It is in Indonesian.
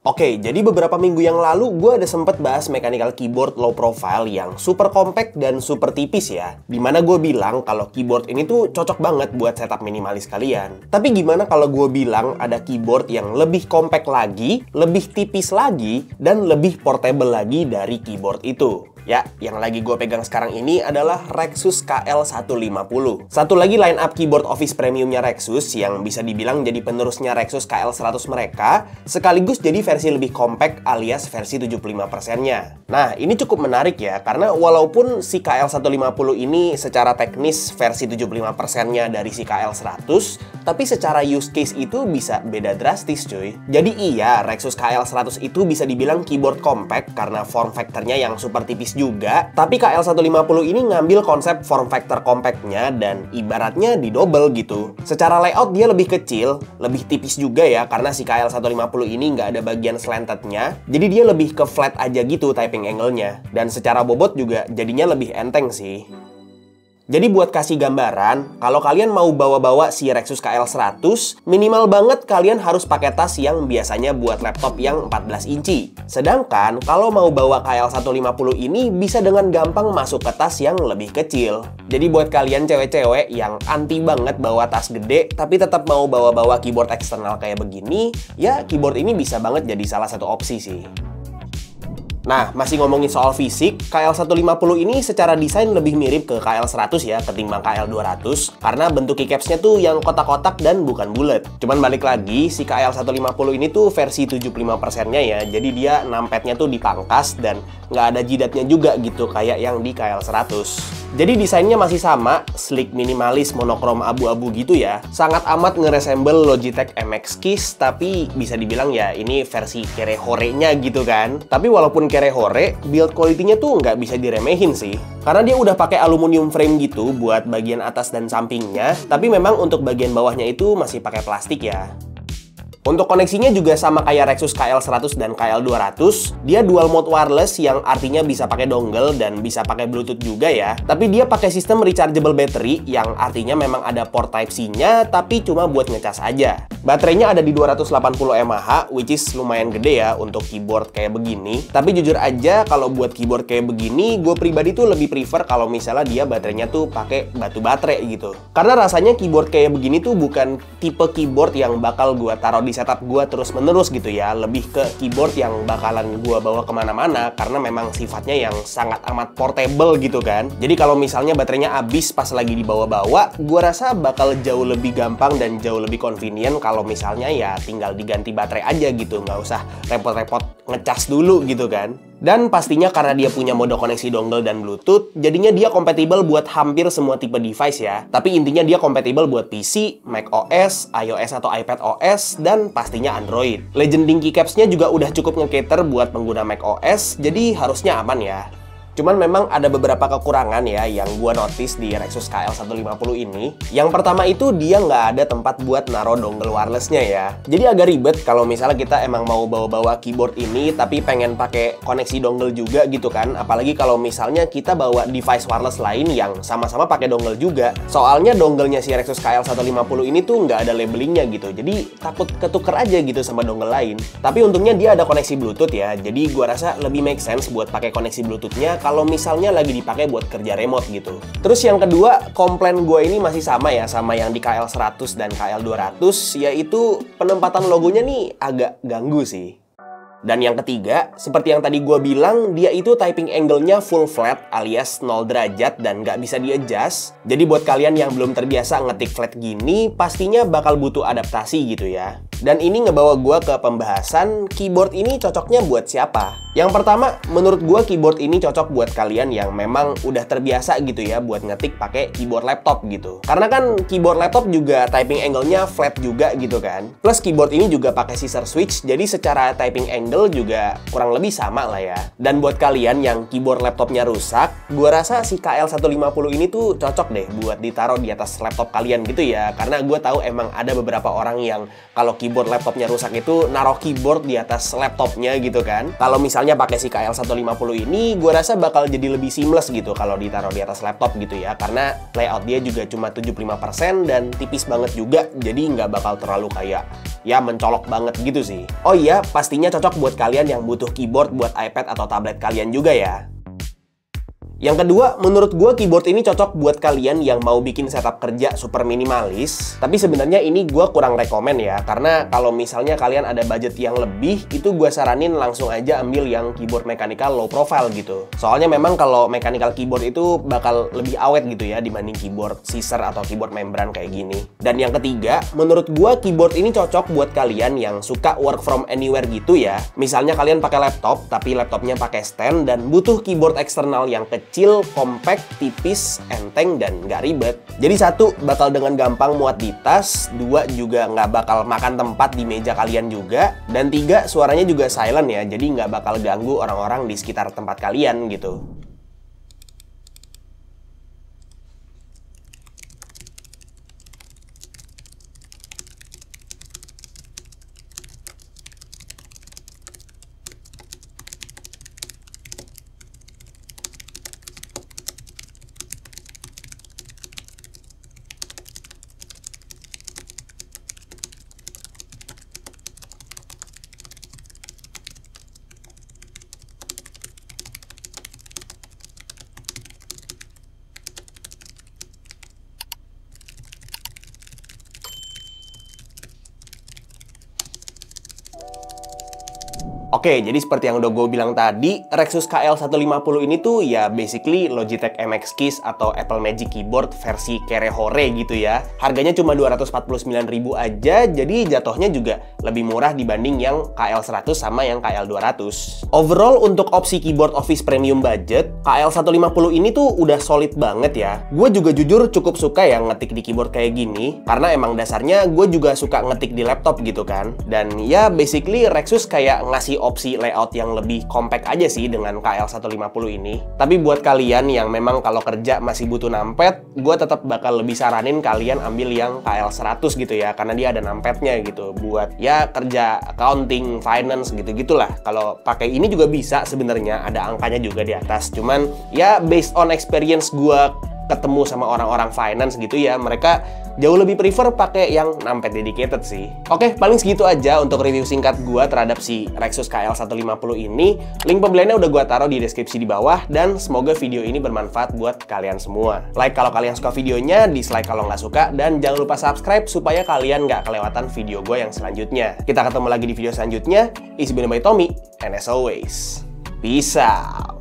Oke, jadi beberapa minggu yang lalu gue ada sempet bahas mechanical keyboard low profile yang super compact dan super tipis ya. Dimana gue bilang kalau keyboard ini tuh cocok banget buat setup minimalis kalian. Tapi gimana kalau gue bilang ada keyboard yang lebih compact lagi, lebih tipis lagi, dan lebih portable lagi dari keyboard itu? Ya, yang lagi gue pegang sekarang ini adalah Rexus KL150. Satu lagi line up keyboard office premiumnya Rexus yang bisa dibilang jadi penerusnya Rexus KL100 mereka, sekaligus jadi versi lebih compact alias versi 75%-nya. Nah, ini cukup menarik ya, karena walaupun si KL150 ini secara teknis versi 75%-nya dari si KL100, tapi secara use case itu bisa beda drastis cuy. Jadi iya, Rexus KL100 itu bisa dibilang keyboard compact karena form factor-nya yang super tipis juga, tapi KL150 ini ngambil konsep form factor compactnya dan ibaratnya di double gitu. Secara layout dia lebih kecil, lebih tipis juga ya, karena si KL150 ini nggak ada bagian slantednya, jadi dia lebih ke flat aja gitu typing angle-nya. Dan secara bobot juga jadinya lebih enteng sih. Jadi buat kasih gambaran, kalau kalian mau bawa-bawa si Rexus KL100, minimal banget kalian harus pakai tas yang biasanya buat laptop yang 14 inci. Sedangkan kalau mau bawa KL150 ini bisa dengan gampang masuk ke tas yang lebih kecil. Jadi buat kalian cewek-cewek yang anti banget bawa tas gede, tapi tetap mau bawa-bawa keyboard eksternal kayak begini, ya keyboard ini bisa banget jadi salah satu opsi sih. Nah, masih ngomongin soal fisik, KL150 ini secara desain lebih mirip ke KL100 ya, ketimbang KL200, karena bentuk keycapsnya tuh yang kotak-kotak dan bukan bulat. Cuman balik lagi, si KL150 ini tuh versi 75%-nya ya, jadi dia numpad-nya tuh dipangkas dan nggak ada jidatnya juga gitu, kayak yang di KL100. Jadi desainnya masih sama, sleek minimalis monokrom abu-abu gitu ya. Sangat amat ngeresemble Logitech MX Keys, tapi bisa dibilang ya ini versi kere-hore-nya gitu kan. Tapi walaupun kere-hore, build quality-nya tuh nggak bisa diremehin sih. Karena dia udah pakai aluminium frame gitu buat bagian atas dan sampingnya, tapi memang untuk bagian bawahnya itu masih pakai plastik ya. Untuk koneksinya juga sama kayak Rexus KL100 dan KL200, dia dual mode wireless yang artinya bisa pakai dongle dan bisa pakai Bluetooth juga ya. Tapi dia pakai sistem rechargeable battery yang artinya memang ada port Type-C-nya tapi cuma buat ngecas aja. Baterainya ada di 280 mAh, which is lumayan gede ya untuk keyboard kayak begini. Tapi jujur aja kalau buat keyboard kayak begini, gue pribadi tuh lebih prefer kalau misalnya dia baterainya tuh pakai batu baterai gitu. Karena rasanya keyboard kayak begini tuh bukan tipe keyboard yang bakal gue taruh di setup gue terus-menerus gitu ya. Lebih ke keyboard yang bakalan gue bawa kemana-mana karena memang sifatnya yang sangat amat portable gitu kan. Jadi kalau misalnya baterainya habis pas lagi dibawa-bawa, gue rasa bakal jauh lebih gampang dan jauh lebih convenient kalau misalnya ya tinggal diganti baterai aja gitu, nggak usah repot-repot ngecas dulu gitu kan. Dan pastinya karena dia punya mode koneksi dongle dan Bluetooth, jadinya dia kompatibel buat hampir semua tipe device ya. Tapi intinya dia kompatibel buat PC, macOS, iOS atau iPadOS, dan pastinya Android. Legending keycaps-nya juga udah cukup nge-cater buat pengguna macOS, jadi harusnya aman ya. Cuman memang ada beberapa kekurangan ya yang gua notice di Rexus KL150 ini. Yang pertama itu dia nggak ada tempat buat naro dongle wireless-nya ya. Jadi agak ribet kalau misalnya kita emang mau bawa-bawa keyboard ini tapi pengen pakai koneksi dongle juga gitu kan. Apalagi kalau misalnya kita bawa device wireless lain yang sama-sama pakai dongle juga. Soalnya dongle-nya si Rexus KL150 ini tuh nggak ada labelingnya gitu. Jadi takut ketuker aja gitu sama dongle lain. Tapi untungnya dia ada koneksi Bluetooth ya. Jadi gua rasa lebih make sense buat pakai koneksi Bluetooth-nya kalau misalnya lagi dipakai buat kerja remote gitu. Terus yang kedua, komplain gue ini masih sama ya, sama yang di KL100 dan KL200, yaitu penempatan logonya nih agak ganggu sih. Dan yang ketiga, seperti yang tadi gue bilang, dia itu typing angle-nya full flat alias 0 derajat dan nggak bisa di-adjust. Jadi buat kalian yang belum terbiasa ngetik flat gini, pastinya bakal butuh adaptasi gitu ya. Dan ini ngebawa gue ke pembahasan keyboard ini cocoknya buat siapa. Yang pertama, menurut gue keyboard ini cocok buat kalian yang memang udah terbiasa gitu ya buat ngetik pakai keyboard laptop gitu. Karena kan keyboard laptop juga typing angle-nya flat juga gitu kan. Plus keyboard ini juga pakai scissor switch, jadi secara typing angle juga kurang lebih sama lah ya. Dan buat kalian yang keyboard laptopnya rusak, gue rasa si KL150 ini tuh cocok deh buat ditaruh di atas laptop kalian gitu ya. Karena gue tahu emang ada beberapa orang yang kalau keyboard laptopnya rusak itu naruh keyboard di atas laptopnya gitu kan. Kalau misalnya pakai si KL150 ini, gue rasa bakal jadi lebih seamless gitu kalau ditaruh di atas laptop gitu ya, karena layout dia juga cuma 75% dan tipis banget juga, jadi nggak bakal terlalu kayak ya mencolok banget gitu sih. Oh iya, pastinya cocok buat kalian yang butuh keyboard buat iPad atau tablet kalian juga ya. Yang kedua, menurut gue keyboard ini cocok buat kalian yang mau bikin setup kerja super minimalis. Tapi sebenarnya ini gue kurang rekomen ya, karena kalau misalnya kalian ada budget yang lebih, itu gue saranin langsung aja ambil yang keyboard mechanical low profile gitu. Soalnya memang kalau mechanical keyboard itu bakal lebih awet gitu ya dibanding keyboard scissor atau keyboard membran kayak gini. Dan yang ketiga, menurut gue keyboard ini cocok buat kalian yang suka work from anywhere gitu ya. Misalnya kalian pakai laptop, tapi laptopnya pakai stand dan butuh keyboard eksternal yang kecil, compact, tipis, enteng, dan nggak ribet. Jadi satu, bakal dengan gampang muat di tas. Dua, juga nggak bakal makan tempat di meja kalian juga. Dan tiga, suaranya juga silent ya, jadi nggak bakal ganggu orang-orang di sekitar tempat kalian gitu. Oke, jadi seperti yang udah gue bilang tadi, Rexus KL150 ini tuh ya basically Logitech MX Keys atau Apple Magic Keyboard versi kere-hore gitu ya. Harganya cuma 249.000 aja, jadi jatuhnya juga lebih murah dibanding yang KL100 sama yang KL200. Overall, untuk opsi keyboard office premium budget, KL150 ini tuh udah solid banget ya. Gue juga jujur cukup suka yang ngetik di keyboard kayak gini, karena emang dasarnya gue juga suka ngetik di laptop gitu kan. Dan ya basically Rexus kayak ngasih opsi layout yang lebih compact aja sih dengan KL150 ini. Tapi buat kalian yang memang kalau kerja masih butuh numpad, gue tetap bakal lebih saranin kalian ambil yang KL100 gitu ya, karena dia ada numpadnya gitu buat ya kerja accounting, finance gitu-gitulah. Kalau pakai ini juga bisa sebenarnya, ada angkanya juga di atas. Cuman ya based on experience gue ketemu sama orang-orang finance gitu ya, mereka jauh lebih prefer pakai yang numpad dedicated sih. Oke, paling segitu aja untuk review singkat gua terhadap si Rexus KL150 ini. Link pembeliannya udah gua taruh di deskripsi di bawah, dan semoga video ini bermanfaat buat kalian semua. Like kalau kalian suka videonya, dislike kalau nggak suka, dan jangan lupa subscribe supaya kalian nggak kelewatan video gua yang selanjutnya. Kita ketemu lagi di video selanjutnya. It's been by Tommy, and as always, peace out.